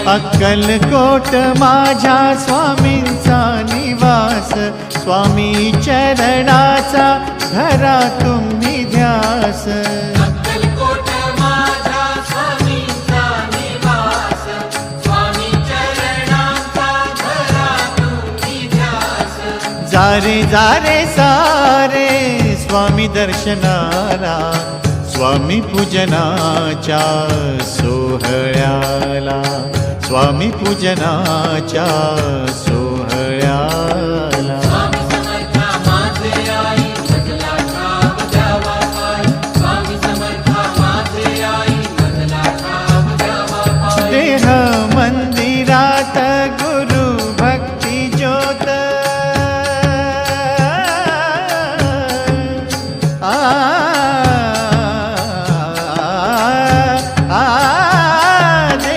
अक्कलकोट माझ्या स्वामींचा निवास, स्वामी चरणाचा धरा तुम्ही ध्यास। अक्कलकोट माझ्या स्वामींचा निवास, स्वामी चरणाचा धरा तुम्ही ध्यास। जारे जारे सारे स्वामी दर्शनाला, स्वामी पूजनाच्या सोहळ्याला, स्वामी पूजनाच्या सोहळ्याला। स्वामी समर्था माझे आई मजला ठाव द्यावा पाय, स्वामी समर्था माझे आई मजला ठाव द्यावा पाय। देह